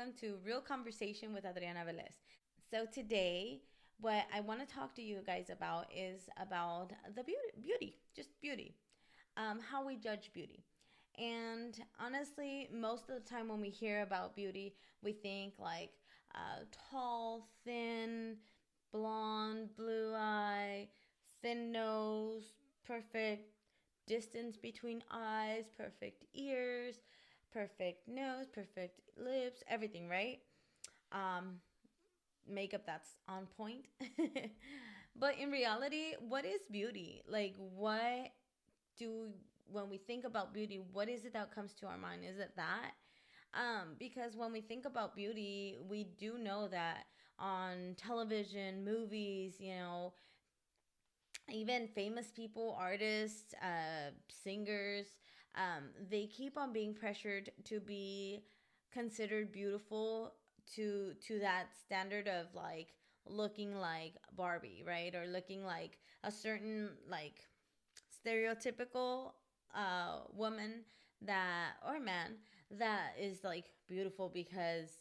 welcome to Real Conversation with Adriana Velez. So today, what I want to talk to you guys about is about the beauty, just beauty, how we judge beauty. And honestly, most of the time when we hear about beauty, we think like tall, thin, blonde, blue eye, thin nose, perfect distance between eyes, perfect ears, perfect nose, perfect lips, everything, right? Um, Makeup that's on point. But in reality, what is beauty? Like, what do, when we think about beauty, what is it that comes to our mind? Is it that? Because when we think about beauty, we do know that on television, movies, even famous people, artists, singers, they keep on being pressured to be considered beautiful to that standard of like looking like Barbie, right? Or looking like a certain like stereotypical woman that or man that is like beautiful because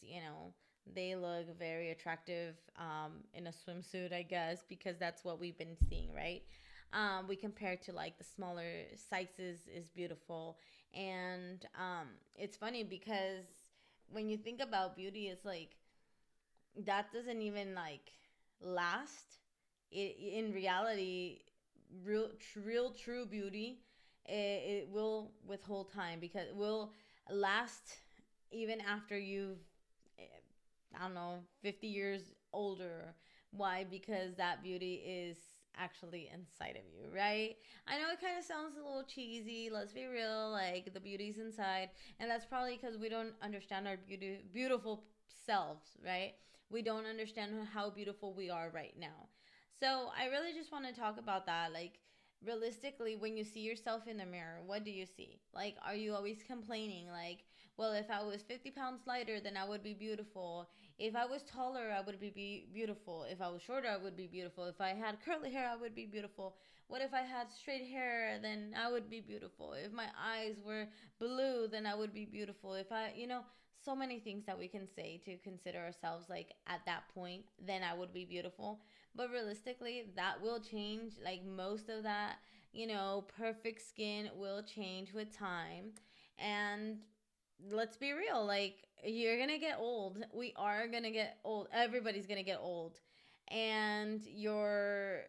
they look very attractive in a swimsuit, I guess, because that's what we've been seeing, right? We compare to like the smaller sizes is beautiful, and it's funny because when you think about beauty, it's like that doesn't even like last. In reality, real true beauty, it will withhold time because it will last even after you've eh, I don't know 50 years older. Why? Because that beauty is actually inside of you, right? I know it kind of sounds a little cheesy. Let's be real, like the beauty's inside, and that's probably because we don't understand our beautiful selves, right? We don't understand how beautiful we are right now. So I really just want to talk about that. Like, realistically, when you see yourself in the mirror, what do you see? Like, are you always complaining? Like, well, if I was 50 pounds lighter, then I would be beautiful. If I was taller, I would be beautiful. If I was shorter, I would be beautiful. If I had curly hair, I would be beautiful. What if I had straight hair? Then I would be beautiful. If my eyes were blue, then I would be beautiful. If I, so many things that we can say to consider ourselves like at that point, then I would be beautiful. But realistically, that will change. Like most of that, perfect skin will change with time. And let's be real, like you're gonna get old. We are gonna get old. Everybody's gonna get old. And your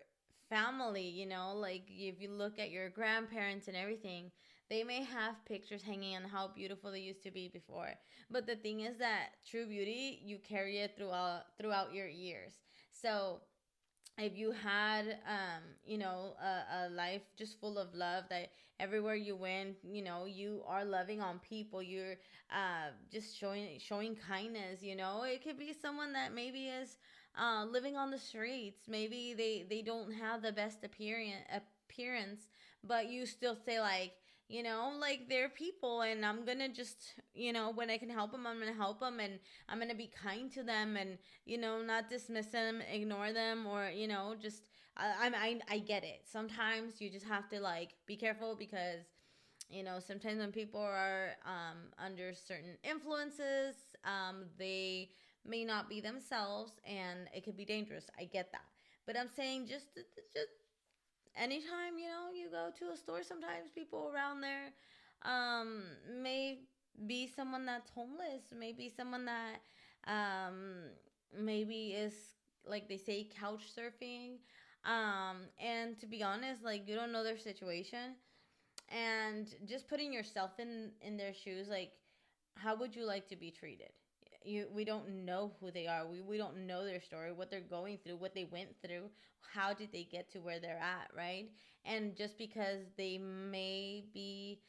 family, like if you look at your grandparents and everything, they may have pictures hanging on how beautiful they used to be before. But the thing is that true beauty, you carry it throughout your years. So if you had a life just full of love, that everywhere you went, you are loving on people, you're just showing kindness. It could be someone that maybe is living on the streets. Maybe they don't have the best appearance, but you still say like, like they're people, and I'm gonna just, when I can help them, I'm gonna help them, and I'm gonna be kind to them, and not dismiss them, ignore them, or just I get it. Sometimes you just have to like be careful because sometimes when people are under certain influences, they may not be themselves, and it could be dangerous. I get that, but I'm saying just anytime you go to a store, sometimes people around there may be someone that's homeless, maybe someone that um maybe is, like they say, couch surfing, and to be honest, like you don't know their situation, and just putting yourself in their shoes, like how would you like to be treated? We don't know who they are. We don't know their story, what they're going through, what they went through, how did they get to where they're at, right? And just because they may be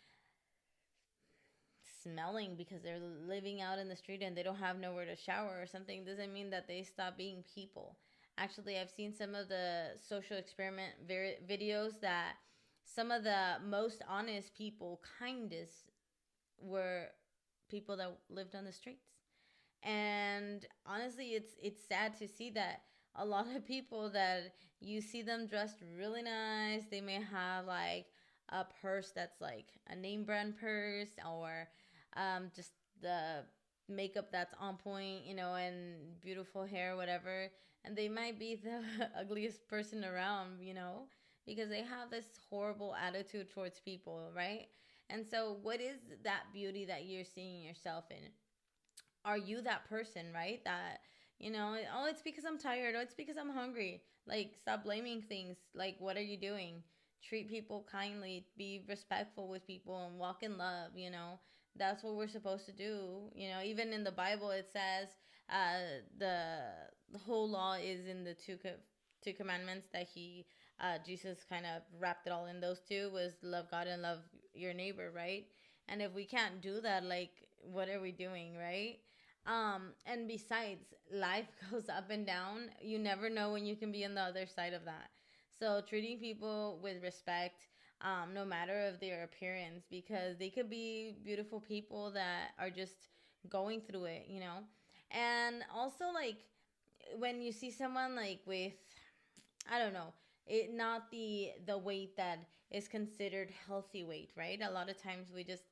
smelling because they're living out in the street and they don't have nowhere to shower or something doesn't mean that they stop being people. Actually, I've seen some of the social experiment videos that some of the most honest people, kindest, were people that lived on the streets. And honestly, it's sad to see that a lot of people that you see them dressed really nice, they may have like a purse that's like a name brand purse, or just the makeup that's on point, and beautiful hair, whatever, and they might be the ugliest person around, because they have this horrible attitude towards people, right? And so, what is that beauty that you're seeing yourself in? Are you that person, right? That, oh, it's because I'm tired, or it's because I'm hungry. Like, stop blaming things. Like, what are you doing? Treat people kindly, be respectful with people, and walk in love, That's what we're supposed to do. Even in the Bible, it says the whole law is in the two commandments that Jesus kind of wrapped it all in those two, was love God and love your neighbor, right? And if we can't do that, like, what are we doing, right? And besides, life goes up and down. You never know when you can be on the other side of that. So treating people with respect, no matter of their appearance, because they could be beautiful people that are just going through it. And also, like, when you see someone like with, I don't know, it not the weight that is considered healthy weight, right? A lot of times we just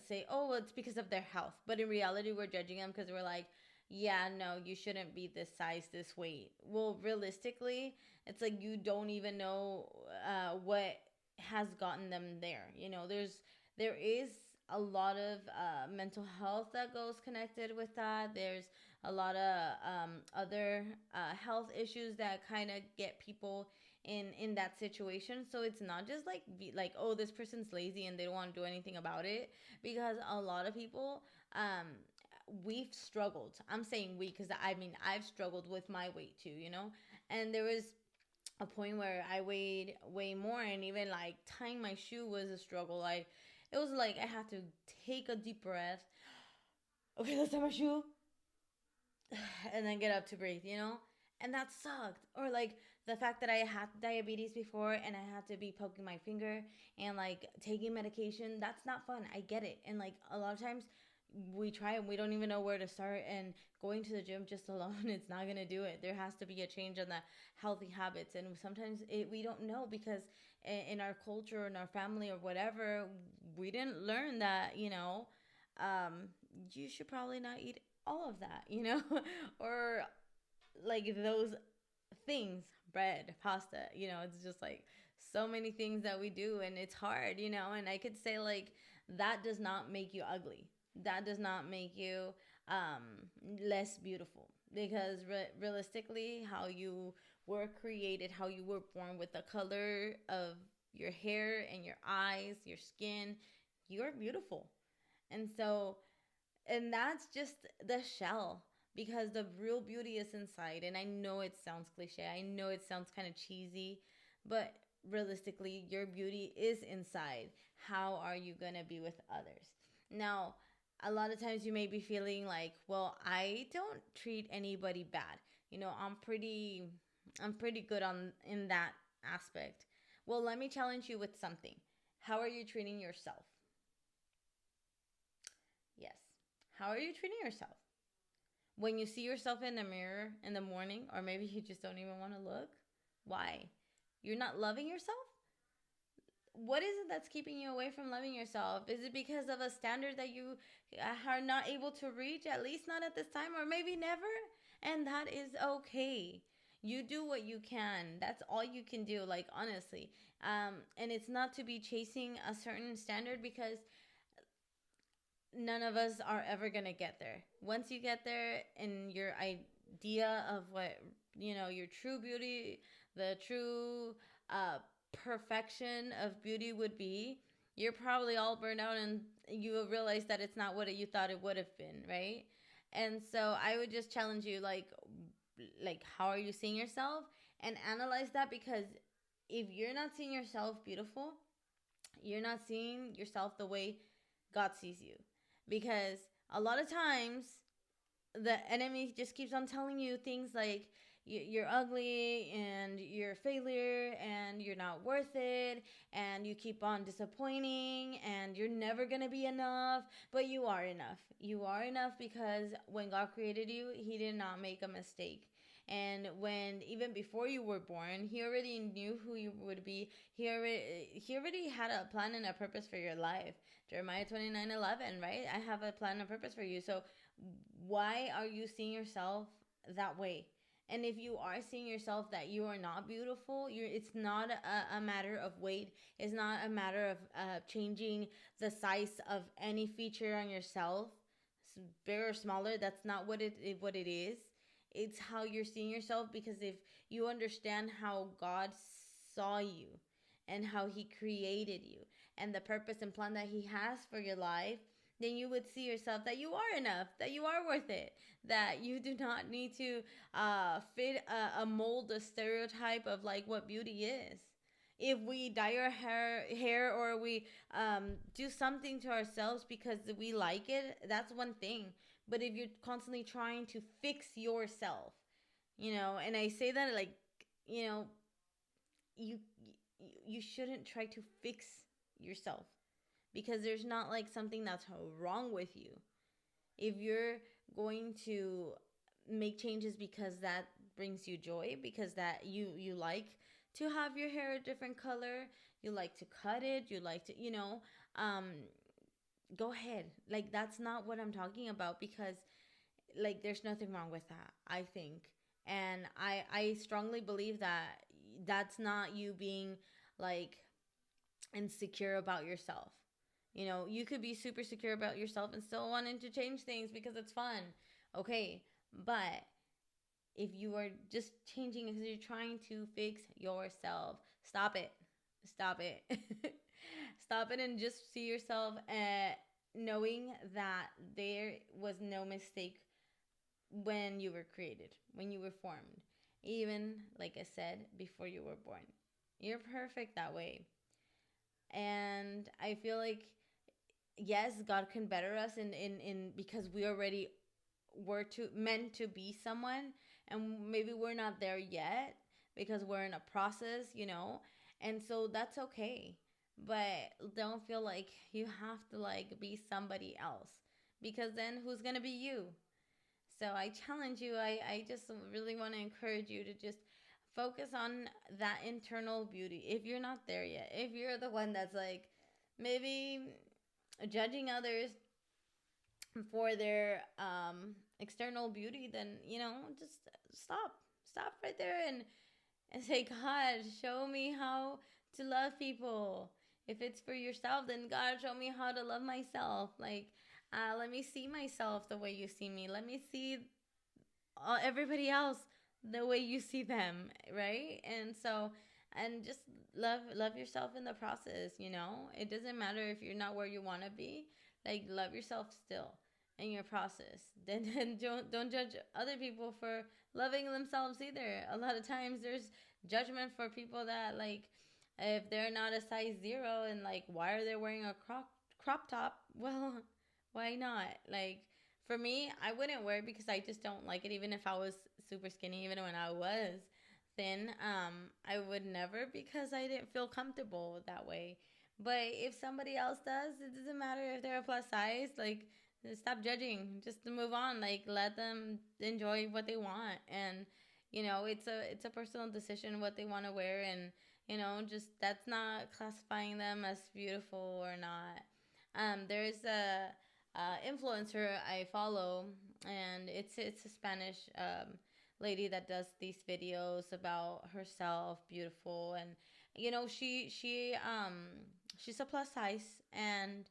say, oh, well, it's because of their health. But in reality, we're judging them because we're like, yeah, no, you shouldn't be this size, this weight. Well, realistically, it's like you don't even know what has gotten them there. There is a lot of mental health that goes connected with that. There's a lot of other health issues that kind of get people in that situation. So it's not just like, oh, this person's lazy and they don't want to do anything about it, because a lot of people, we've struggled. I'm saying we because I mean I've struggled with my weight too, and there was a point where I weighed way more, and even like tying my shoe was a struggle. It was like I had to take a deep breath. Okay, let's tie my shoe, and then get up to breathe. And that sucked. Or like the fact that I had diabetes before and I had to be poking my finger and like taking medication. That's not fun. I get it. And like a lot of times we try and we don't even know where to start, and going to the gym just alone, it's not going to do it. There has to be a change in the healthy habits, and sometimes we don't know because in our culture, in our family or whatever, we didn't learn that, um, you should probably not eat all of that, or like those things, bread, pasta, it's just like so many things that we do, and it's hard, and I could say like that does not make you ugly. That does not make you less beautiful, because realistically, how you were created, how you were born, with the color of your hair and your eyes, your skin, you're beautiful. And so, and that's just the shell, because the real beauty is inside. And I know it sounds cliche, I know it sounds kind of cheesy, but realistically, your beauty is inside. How are you going to be with others? Now, a lot of times you may be feeling like, well, I don't treat anybody bad. I'm pretty good on in that aspect. Well, let me challenge you with something. How are you treating yourself? Yes. How are you treating yourself? When you see yourself in the mirror in the morning, or maybe you just don't even want to look, why? You're not loving yourself? What is it that's keeping you away from loving yourself? Is it because of a standard that you are not able to reach, at least not at this time, or maybe never? And that is okay. You do what you can. That's all you can do, like, honestly. And it's not to be chasing a certain standard, because none of us are ever going to get there. Once you get there and your idea of what, your true beauty, the true perfection of beauty would be, you're probably all burned out, and you will realize that it's not what you thought it would have been, right? And so I would just challenge you, like how are you seeing yourself, and analyze that, because if you're not seeing yourself beautiful, you're not seeing yourself the way God sees you. Because a lot of times the enemy just keeps on telling you things like you're ugly and you're a failure and you're not worth it, and you keep on disappointing and you're never going to be enough. But you are enough. You are enough, because when God created you, he did not make a mistake. And when even before you were born, he already knew who you would be. He already had a plan and a purpose for your life. Jeremiah 29:11, right? I have a plan and purpose for you. So why are you seeing yourself that way? And if you are seeing yourself that you are not beautiful, it's not a matter of weight. It's not a matter of changing the size of any feature on yourself, bigger or smaller. That's not what it is. It's how you're seeing yourself, because if you understand how God saw you and how he created you and the purpose and plan that he has for your life, then you would see yourself that you are enough, that you are worth it, that you do not need to fit a mold, a stereotype of like what beauty is. If we dye our hair or we do something to ourselves because we like it, that's one thing. But if you're constantly trying to fix yourself, and I say that like, you know, you you shouldn't try to fix yourself, because there's not like something that's wrong with you. If you're going to make changes because that brings you joy, because that you like to have your hair a different color, you like to cut it, you like to, um go ahead. Like, that's not what I'm talking about, because like there's nothing wrong with that, I think. And I strongly believe that that's not you being like insecure about yourself. You could be super secure about yourself and still wanting to change things because it's fun. Okay, but if you are just changing because you're trying to fix yourself, stop it. Stop it. Stop it and just see yourself knowing that there was no mistake when you were created, when you were formed. Even, like I said, before you were born. You're perfect that way. And I feel like, yes, God can better us in because we already were to meant to be someone, and maybe we're not there yet because we're in a process. And so that's okay. But don't feel like you have to like be somebody else, because then who's gonna be you? So I challenge you. I just really want to encourage you to just focus on that internal beauty. If you're not there yet, if you're the one that's like maybe judging others for their external beauty, then just stop right there and say, God, show me how to love people. If it's for yourself, then God, show me how to love myself. Like, let me see myself the way you see me. Let me see everybody else the way you see them, right? And just love yourself in the process. It doesn't matter if you're not where you want to be. Like, love yourself still in your process. Then don't judge other people for loving themselves either. A lot of times there's judgment for people that, like, if they're not a size 0 and like, why are they wearing a crop top? Well, why not? Like, for me, I wouldn't wear it because I just don't like it. Even if I was super skinny, even when I was thin, I would never, because I didn't feel comfortable that way. But if somebody else does, it doesn't matter if they're a plus size. Like, stop judging. Just to move on. Like, let them enjoy what they want, and it's a personal decision what they want to wear, and just that's not classifying them as beautiful or not. There's a influencer I follow, and it's a Spanish lady that does these videos about herself, beautiful, and she's a plus size, and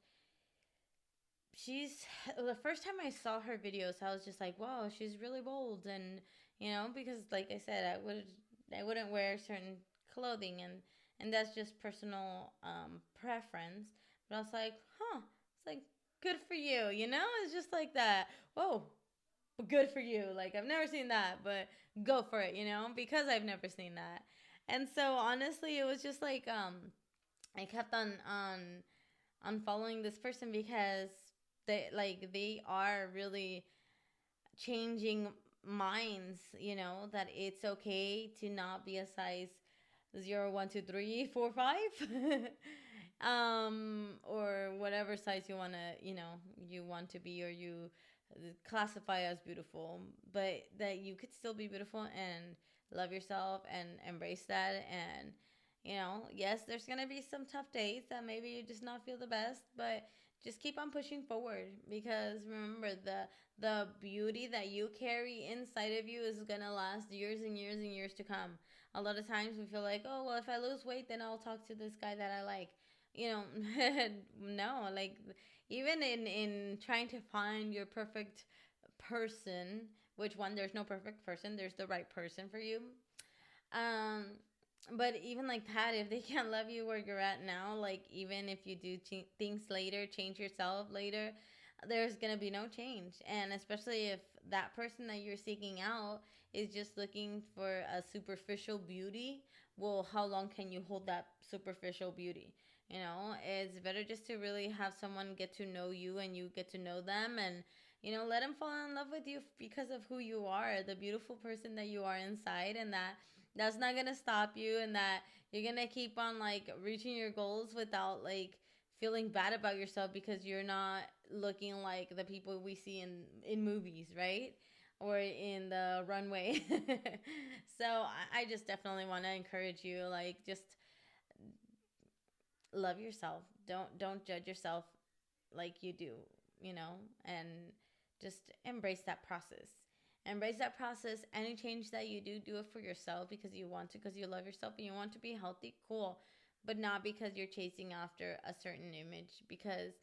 she's the first time I saw her videos, I was just like, wow, she's really bold, and because like I said, I wouldn't wear certain clothing, and that's just personal preference. But I was like, huh, it's like, good for you. It's just like that. Whoa, good for you. Like, I've never seen that, but go for it, because I've never seen that. And so honestly, it was just like I kept on following this person because they are really changing minds, that it's okay to not be a size 0, 1, 2, 3, 4, 5, or whatever size you want to be, or you classify as beautiful, but that you could still be beautiful and love yourself and embrace that. And yes, there's gonna be some tough days that maybe you just not feel the best, but just keep on pushing forward, because remember, the beauty that you carry inside of you is gonna last years and years and years to come. A lot of times we feel like, oh well, if I lose weight, then I'll talk to this guy that I like. You know, no, like, even in trying to find your perfect person, which one, there's no perfect person, there's the right person for you. um but even like that, if they can't love you where you're at now, like, even if you do things later, change yourself later, there's gonna be no change. And especially if that person that you're seeking out is just looking for a superficial beauty, well, how long can you hold that superficial beauty? It's better just to really have someone get to know you and you get to know them, and let them fall in love with you because of who you are, the beautiful person that you are inside, and that's not gonna stop you, and that you're gonna keep on like reaching your goals without like feeling bad about yourself because you're not looking like the people we see in movies, right? Or in the runway. So I just definitely want to encourage you, like, just love yourself. Don't judge yourself like you do, and just embrace that process. Embrace that process. Any change that you do it for yourself, because you want to, because you love yourself and you want to be healthy, cool. But not because you're chasing after a certain image. Because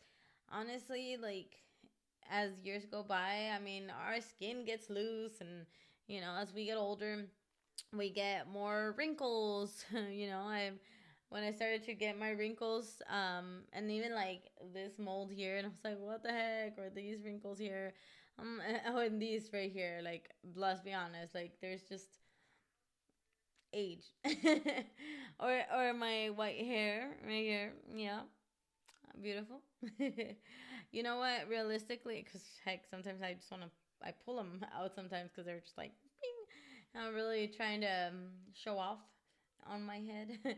honestly, like, as years go by, I mean, our skin gets loose, and as we get older, we get more wrinkles. I when I started to get my wrinkles, and even like this mold here, and I was like, what the heck? Or these wrinkles here, oh, and these right here. Like, let's be honest, like, there's just age, or my white hair right here, yeah, beautiful. You know what? Realistically, because heck, sometimes I just want to, I pull them out sometimes because they're just like, bing. I'm really trying to show off on my head.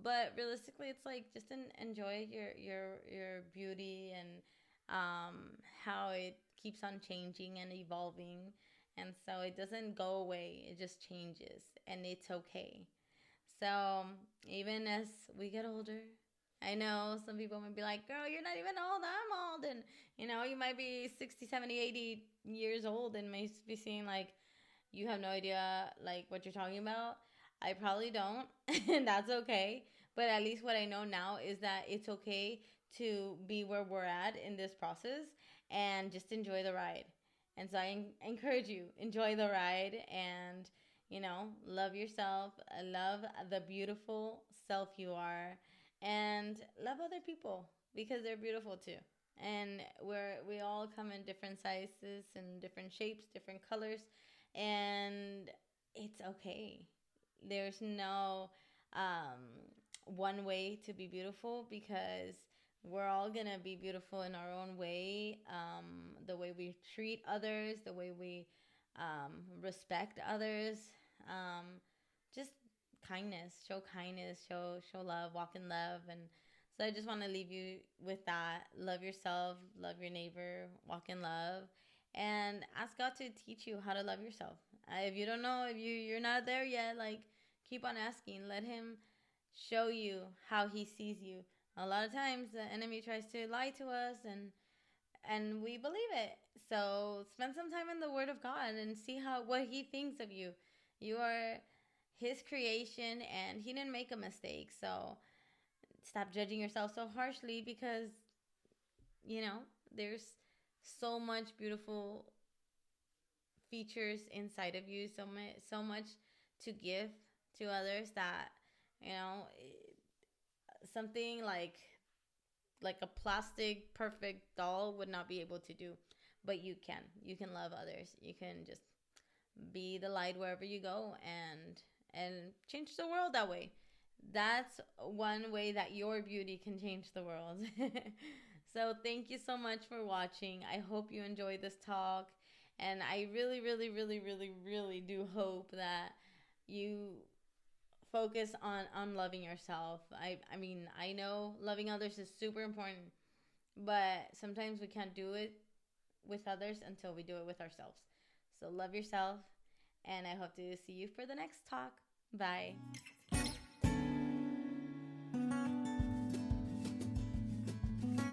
But realistically, it's like, just enjoy your beauty, and how it keeps on changing and evolving, and so it doesn't go away. It just changes, and it's okay. So even as we get older, I know some people might be like, girl, you're not even old, I'm old. And, you might be 60, 70, 80 years old and may be seeing like you have no idea like what you're talking about. I probably don't, and that's okay. But at least what I know now is that it's okay to be where we're at in this process, and just enjoy the ride. And so I encourage you, enjoy the ride, and love yourself, love the beautiful self you are, and love other people because they're beautiful too. And we all come in different sizes and different shapes, different colors, and it's okay. There's no um, one way to be beautiful, because we're all gonna be beautiful in our own way. The way we treat others, the way we respect others, um, just kindness, show love, walk in love. And so I just want to leave you with that. Love yourself, love your neighbor, walk in love, and ask God to teach you how to love yourself. If you don't know, if you're not there yet, like, keep on asking. Let Him show you how He sees you. A lot of times the enemy tries to lie to us, and we believe it. So spend some time in the Word of God and see how what He thinks of you. You are His creation, and He didn't make a mistake. So stop judging yourself so harshly, because there's so much beautiful features inside of you, so much to give to others, that you know something like a plastic perfect doll would not be able to do. But you can love others. You can just be the light wherever you go, and change the world that way. That's one way that your beauty can change the world. So thank you so much for watching. I hope you enjoyed this talk, and I really, really, really, really, really do hope that you focus on loving yourself. I mean, I know loving others is super important, but sometimes we can't do it with others until we do it with ourselves. So love yourself, and I hope to see you for the next talk. Bye.